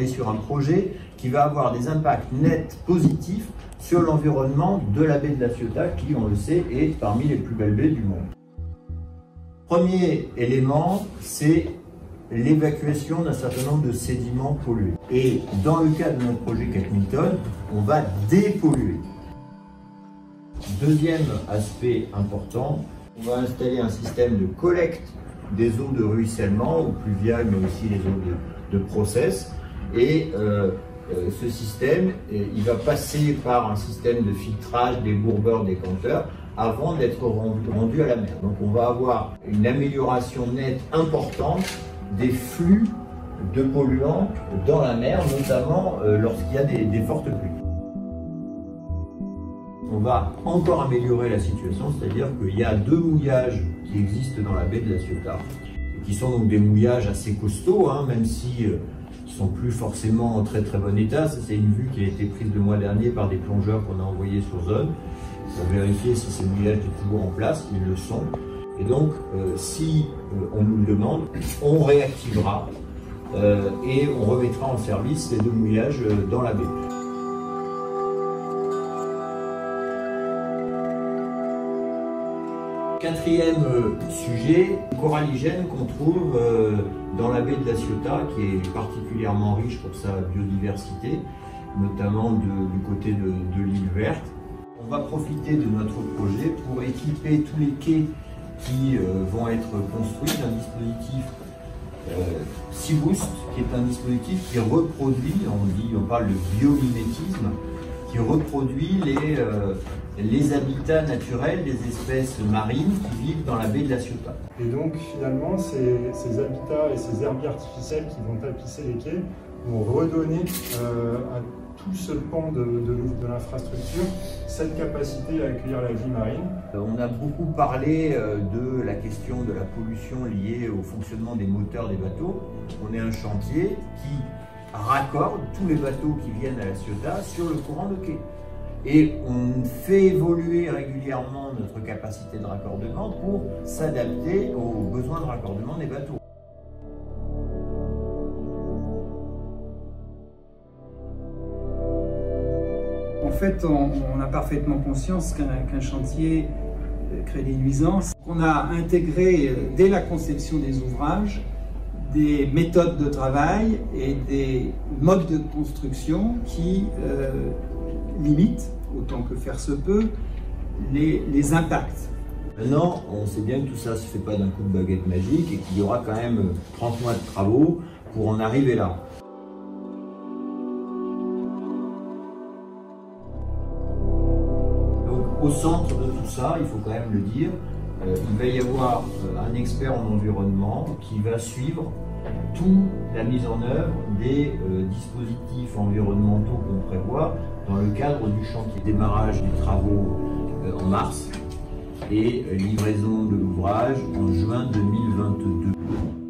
est sur un projet qui va avoir des impacts nets positifs sur l'environnement de la baie de la Ciotat, qui, on le sait, est parmi les plus belles baies du monde. Premier élément, c'est l'évacuation d'un certain nombre de sédiments pollués. Et dans le cadre de notre projet 4000 tonnes, on va dépolluer. Deuxième aspect important, on va installer un système de collecte des eaux de ruissellement, eaux pluviales, mais aussi les eaux de process. Et ce système, il va passer par un système de filtrage des bourbeurs décanteurs avant d'être rendu à la mer. Donc on va avoir une amélioration nette importante des flux de polluants dans la mer, notamment lorsqu'il y a des fortes pluies. On va encore améliorer la situation, c'est-à-dire qu'il y a 2 mouillages qui existent dans la baie de la Ciotat, qui sont donc des mouillages assez costauds, même si ils sont plus forcément en très très bon état. C'est une vue qui a été prise le mois dernier par des plongeurs qu'on a envoyés sur zone pour vérifier si ces mouillages étaient toujours en place. Ils le sont. Et donc, si on nous le demande, on réactivera et on remettra en service ces 2 mouillages dans la baie. Quatrième sujet, coralligène qu'on trouve dans la baie de la Ciotat, qui est particulièrement riche pour sa biodiversité, notamment du côté de l'île verte. On va profiter de notre projet pour équiper tous les quais qui vont être construits d'un dispositif Seaboost, qui est un dispositif qui reproduit, on parle de biomimétisme, qui reproduit les habitats naturels des espèces marines qui vivent dans la baie de la Ciotat. Et donc finalement, ces habitats et ces herbiers artificiels qui vont tapisser les quais vont redonner à tout ce pan de l'infrastructure cette capacité à accueillir la vie marine. On a beaucoup parlé de la question de la pollution liée au fonctionnement des moteurs des bateaux. On est un chantier qui raccorde tous les bateaux qui viennent à la Ciotat sur le courant de quai. Et on fait évoluer régulièrement notre capacité de raccordement pour s'adapter aux besoins de raccordement des bateaux. En fait, on a parfaitement conscience qu'un chantier crée des nuisances. On a intégré dès la conception des ouvrages des méthodes de travail et des modes de construction qui limitent, autant que faire se peut, les impacts. Maintenant, on sait bien que tout ça ne se fait pas d'un coup de baguette magique et qu'il y aura quand même 30 mois de travaux pour en arriver là. Donc, au centre de tout ça, il faut quand même le dire, il va y avoir un expert en environnement qui va suivre toute la mise en œuvre des dispositifs environnementaux qu'on prévoit dans le cadre du chantier. Démarrage des travaux en mars et livraison de l'ouvrage en juin 2022.